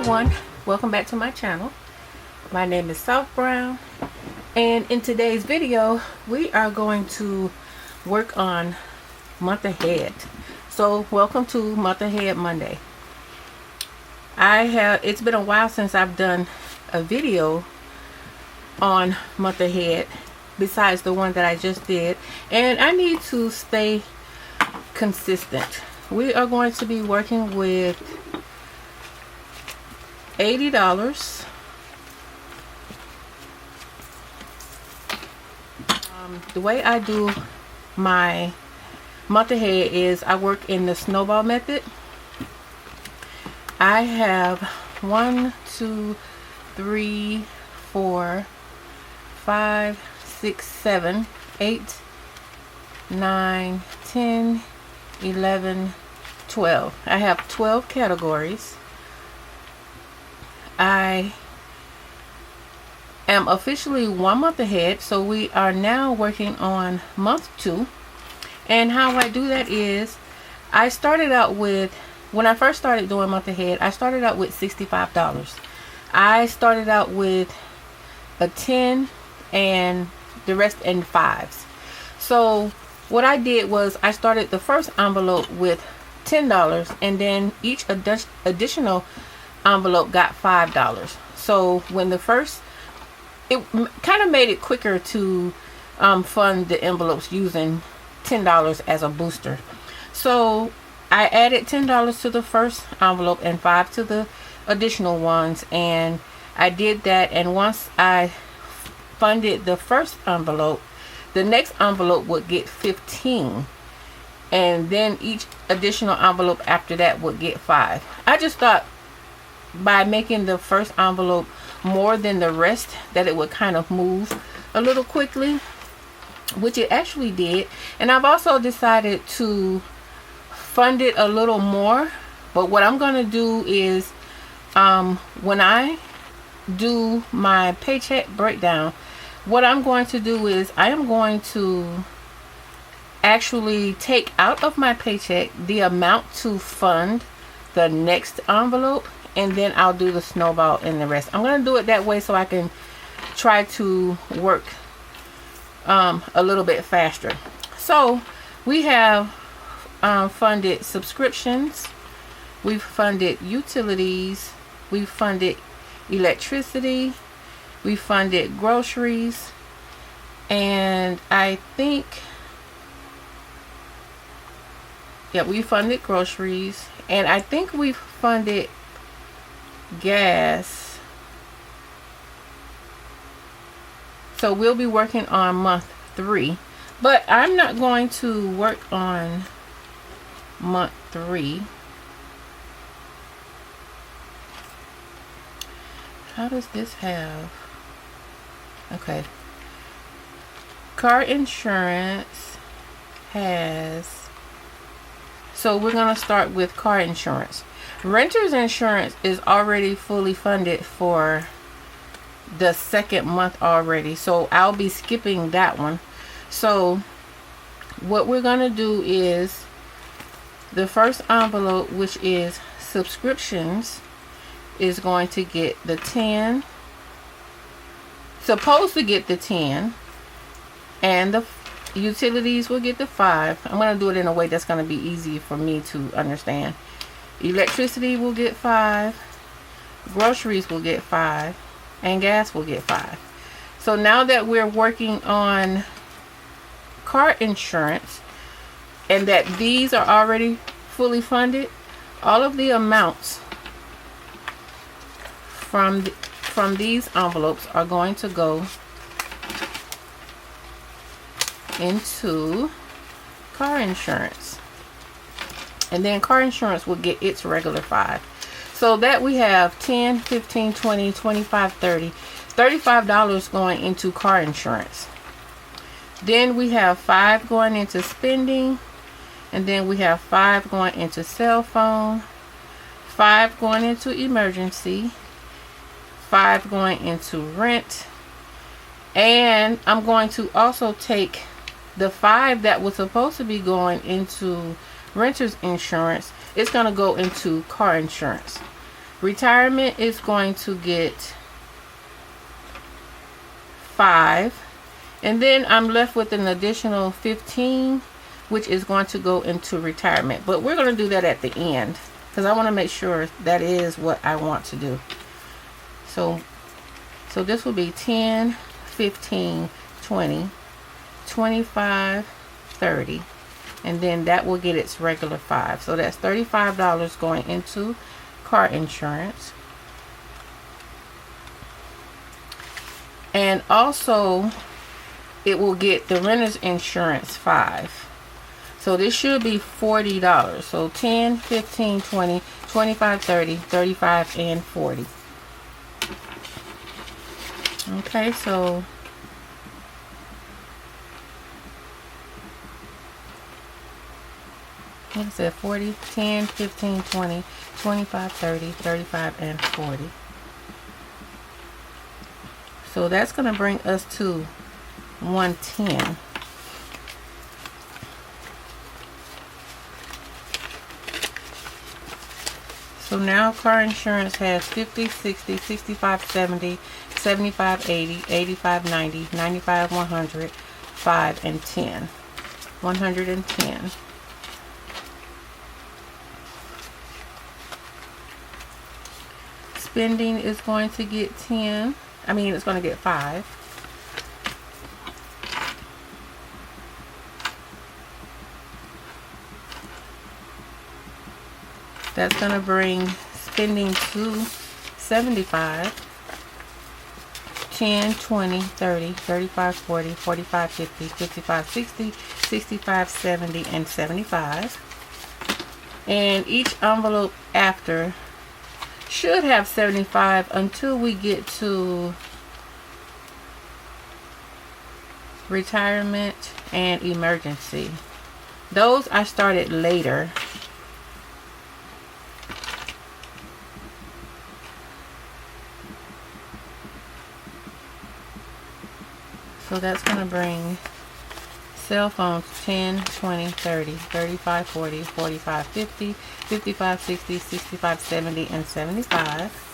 everyone, welcome back to my channel. My name is South Brown, and in today's video we are going to work on month ahead. So welcome to Month Ahead Monday. It's been a while since I've done a video on month ahead besides the one that I just did, and I need to stay consistent. We are going to be working with $80. The way I do my month ahead is I work in the snowball method. I have 1, 2, 3, 4, 5, 6, 7, 8, 9, 10, 11, 12. I have 12 categories. I am officially 1 month ahead, so we are now working on month 2. And how I do that is I started out with, when I first started doing month ahead, I started out with $65. I started out with a 10 and the rest in 5s. So what I did was I started the first envelope with $10, and then each additional envelope got $5. So when the first, it kind of made it quicker to fund the envelopes using $10 as a booster. So I added $10 to the first envelope and 5 to the additional ones, and I did that. And once I funded the first envelope, the next envelope would get 15, and then each additional envelope after that would get 5. I just thought by making the first envelope more than the rest that it would kind of move a little quickly, which it actually did. And I've also decided to fund it a little more. But what I'm going to do is when I do my paycheck breakdown, what I'm going to do is I am going to actually take out of my paycheck the amount to fund the next envelope, and then I'll do the snowball and the rest. I'm going to do it that way so I can try to work a little bit faster. So we have funded subscriptions, we've funded utilities, we've funded electricity, we funded groceries, and I think, yeah, we funded groceries, and I think we've funded gas. So we'll be working on month 3, but I'm not going to work on month 3. How does this have? Okay. Car insurance has, so we're going to start with car insurance. Renter's insurance is already fully funded for the second month already, so I'll be skipping that one. So what we're going to do is the first envelope, which is subscriptions, is going to get the 10, supposed to get the 10, and the utilities will get the 5. I'm going to do it in a way that's going to be easy for me to understand. Electricity will get 5, groceries will get 5, and gas will get 5. So now that we're working on car insurance and that these are already fully funded, all of the amounts from these envelopes are going to go into car insurance, and then car insurance will get its regular 5. So that we have 10, 15, 20, 25, 30, $35 going into car insurance. Then we have 5 going into spending, and then we have 5 going into cell phone, 5 going into emergency, 5 going into rent, and I'm going to also take the 5 that was supposed to be going into renter's insurance. It's going to go into car insurance. Retirement is going to get 5, and then I'm left with an additional 15, which is going to go into retirement. But we're going to do that at the end because I want to make sure that is what I want to do. So this will be 10, 15, 20, 25, 30, and then that will get its regular 5. So that's $35 going into car insurance. And also it will get the renter's insurance 5. So this should be $40. So 10, 15, 20, 25, 30, 35, and 40. Okay, so like I said, 40, 10, 15, 20, 25, 30, 35, and 40. So that's going to bring us to 110. So now car insurance has 50, 60, 65, 70, 75, 80, 85, 90, 95, 100, 5, and 10. 110. Spending is going to get 10. I mean, it's going to get 5. That's going to bring spending to 75. 10, 20, 30, 35, 40, 45, 50, 55, 60, 65, 70, and 75. And each envelope after should have 75 until we get to retirement and emergency. Those I started later. So that's going to bring cell phones 10, 20, 30, 35, 40, 45, 50, 55, 60, 65, 70, and 75.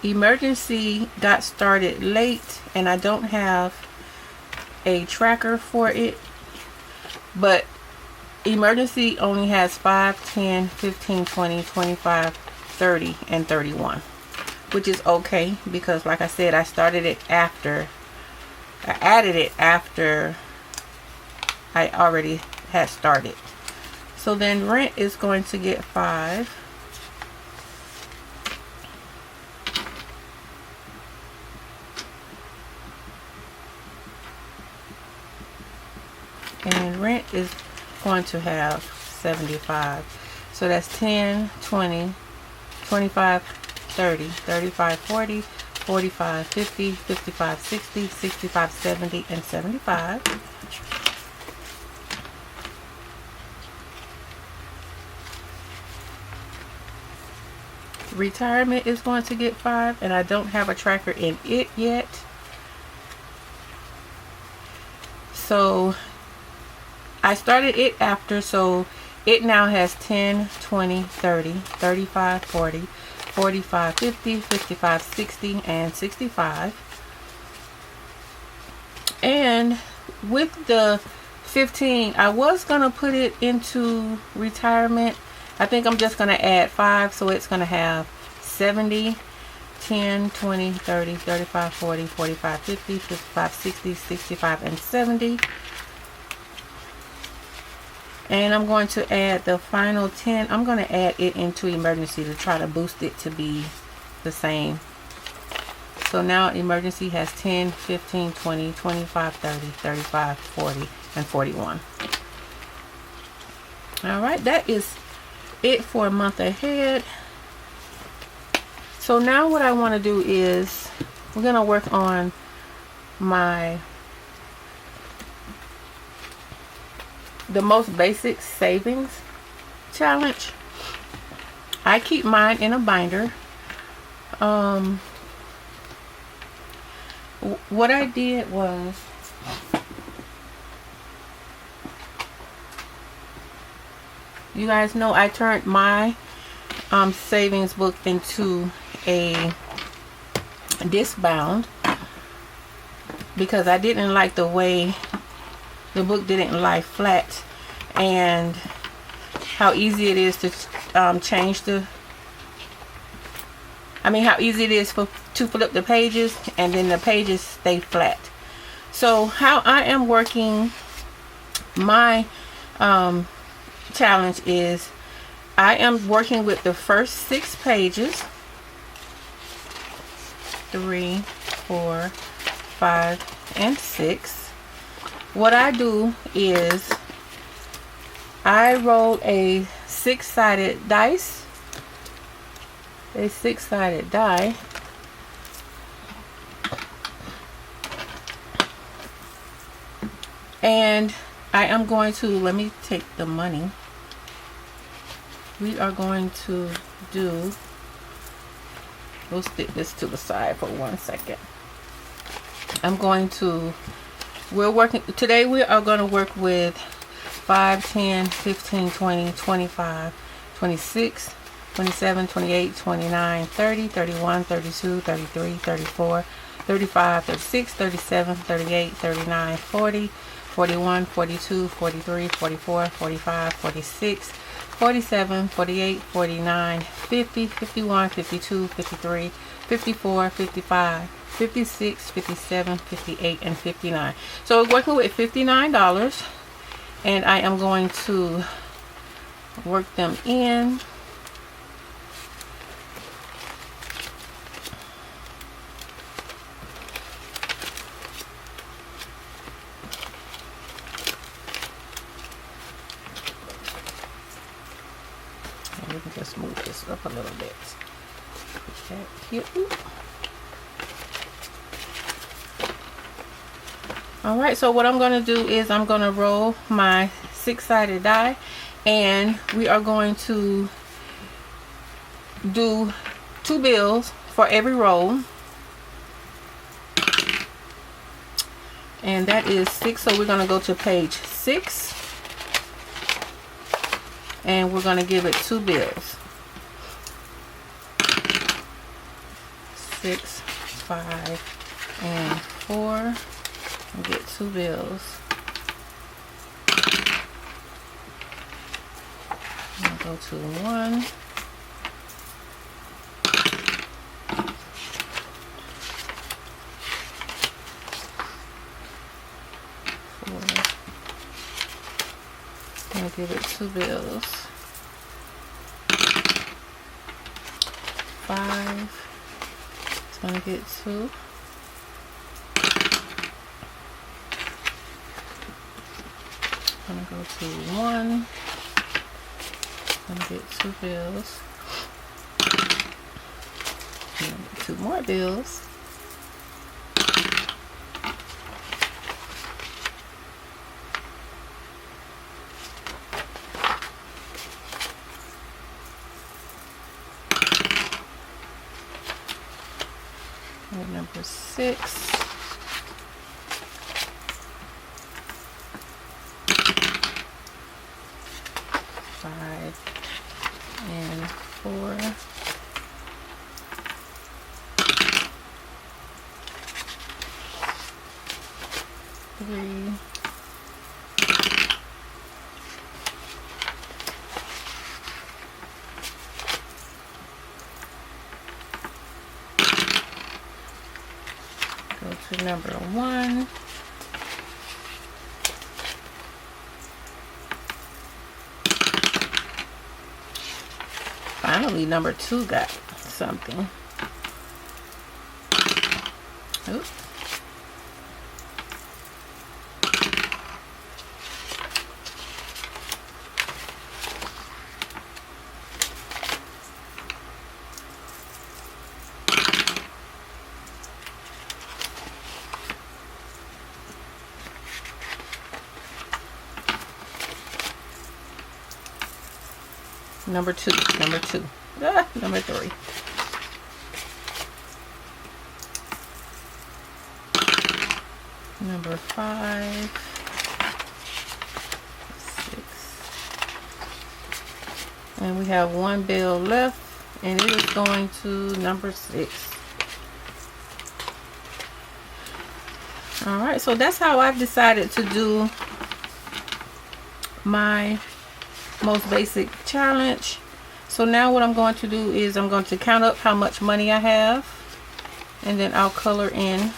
Emergency got started late and I don't have a tracker for it, but emergency only has 5, 10, 15, 20, 25, 30, and 31, which is okay because like I said, I started it after, I added it after I already had started. So then rent is going to get 5. And rent is going to have 75. So that's 10, 20, 25, 30, 35, 40, 45, 50, 55, 60, 65, 70, and 75. Retirement is going to get 5, and I don't have a tracker in it yet. So I started it after, so it now has 10, 20, 30, 35, 40, 45, 50, 55, 60, and 65. And with the 15, I was going to put it into retirement. I think I'm just going to add 5, so it's going to have 70, 10, 20, 30, 35, 40, 45, 50, 55, 60, 65, and 70. And I'm going to add the final 10. I'm going to add it into emergency to try to boost it to be the same. So now emergency has 10, 15, 20, 25, 30, 35, 40, and 41. Alright, that is it for a month ahead. So now what I want to do is we're going to work on the most basic savings challenge. I keep mine in a binder. What I did was You guys know I turned my savings book into a disc bound because I didn't like the way the book didn't lie flat, and how easy it is to change the, how easy it is to flip the pages and then the pages stay flat. So how I am working my challenge is I am working with the first 6 pages, 3, 4, 5, and 6. What I do is I roll a 6-sided dice, a 6-sided die, and I am going to, let me take the money. We are going to do, we'll stick this to the side for 1 second. Today we are going to work with 5, 10, 15, 20, 25, 26, 27, 28, 29, 30, 31, 32, 33, 34, 35, 36, 37, 38, 39, 40, 41, 42, 43, 44, 45, 46, 47, 48, 49, 50, 51, 52, 53, 54, 55, 56, 57, 58, and 59. So we're working with $59, and I am going to work them in. We can just move this up a little bit. Put that here. Alright, so what I'm going to do is I'm going to roll my 6-sided die, and we are going to do 2 bills for every roll. And that is 6, so we're going to go to page 6. And we're going to give it 2 bills. 6, 5, and 4. And get 2 bills. I'll go to 1. 4. I'll give it 2 bills. 5. It's going to get 2. I'm going to go to 1. I'm going to get 2 bills. I'm going to get 2 more bills. And number 6. 5 and 4. 3. Go to number 1. Finally, number 2 got something. Oops. Number 2, number 3. number 5, 6, and we have one bill left, and it is going to number 6. All right, so that's how I've decided to do my most basic challenge. So now what I'm going to do is I'm going to count up how much money I have, and then I'll color in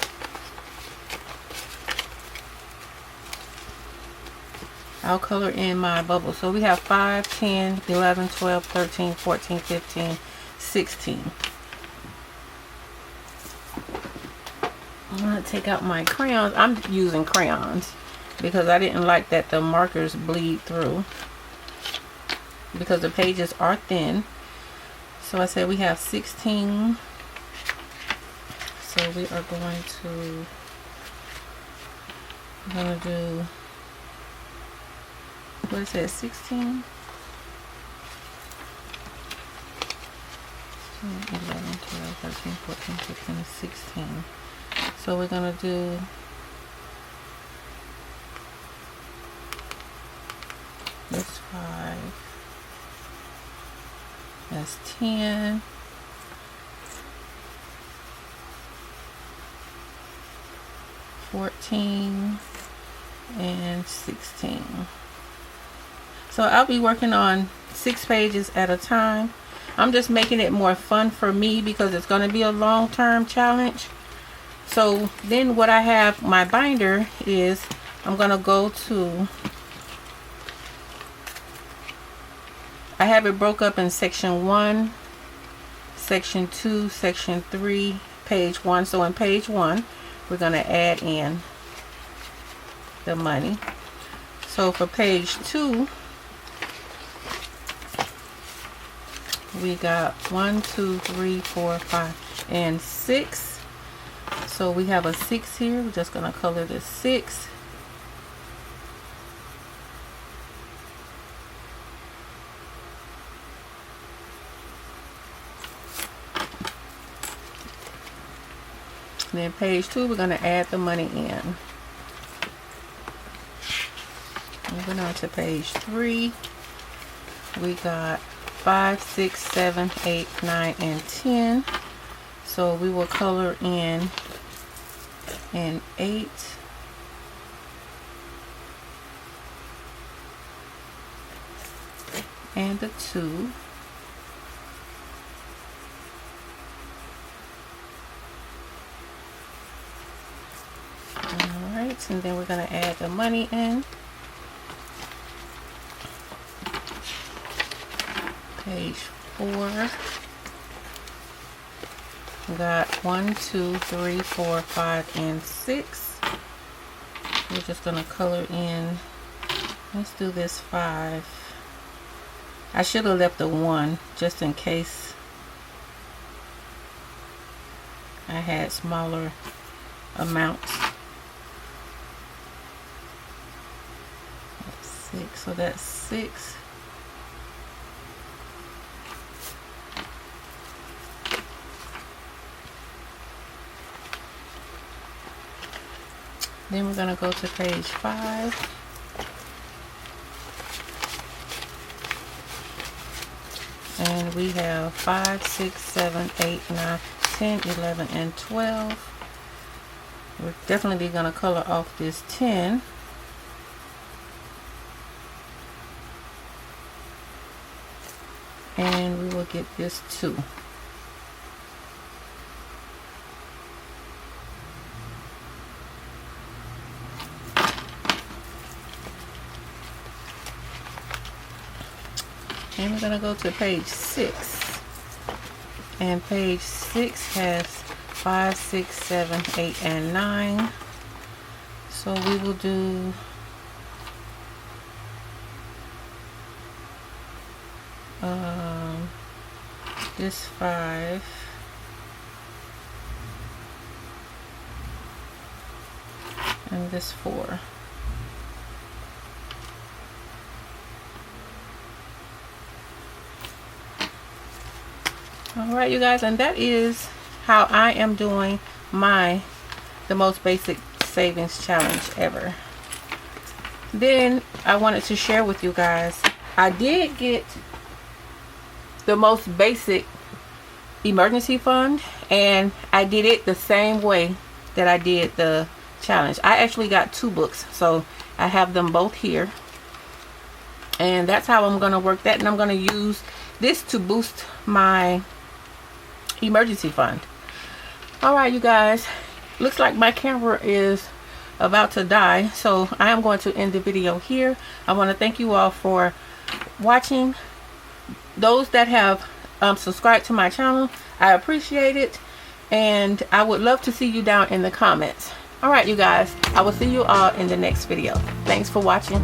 my bubbles. So we have 5, 10, 11, 12, 13, 14, 15, 16. I'm going to take out my crayons. I'm using crayons because I didn't like that the markers bleed through, because the pages are thin. So I said we have 16. So we are going to do, what is that, 16? 11, 12, 13, 14, 15, 16. So we're going to do this 5. That's 10. 14 and 16. So I'll be working on 6 pages at a time. I'm just making it more fun for me because it's going to be a long-term challenge. So then what I have my binder is, I'm going to go to, I have it broke up in section 1, section 2, section 3, page 1. So in page 1 we're going to add in the money. So for page 2 we got 1, 2, 3, 4, 5, and 6. So we have a 6 here. We're just going to color the 6. And then page 2 we're going to add the money in. Moving on to page 3, we got 5, 6, 7, 8, 9, and 10. So we will color in an 8, and a 2. Alright, and then we're going to add the money in. Page 4. We got 1, 2, 3, 4, 5, and 6. We're just going to color in, let's do this 5. I should have left the 1 just in case I had smaller amounts. That's 6, so that's 6. Then we're going to go to page 5. And we have 5, 6, 7, 8, 9, 10, 11, and 12. We're definitely going to color off this 10. And we will get this 2. And we're going to go to page 6. And page 6 has 5, 6, 7, 8, and 9. So we will do this 5. And this 4. Alright, you guys, and that is how I am doing the most basic savings challenge ever. Then I wanted to share with you guys, I did get the most basic emergency fund, and I did it the same way that I did the challenge. I actually got 2 books, so I have them both here, and that's how I'm going to work that. And I'm going to use this to boost my emergency fund. Alright, you guys, looks like my camera is about to die, so I am going to end the video here. I want to thank you all for watching. Those that have subscribed to my channel, I appreciate it, and I would love to see you down in the comments. Alright, you guys, I will see you all in the next video. Thanks for watching.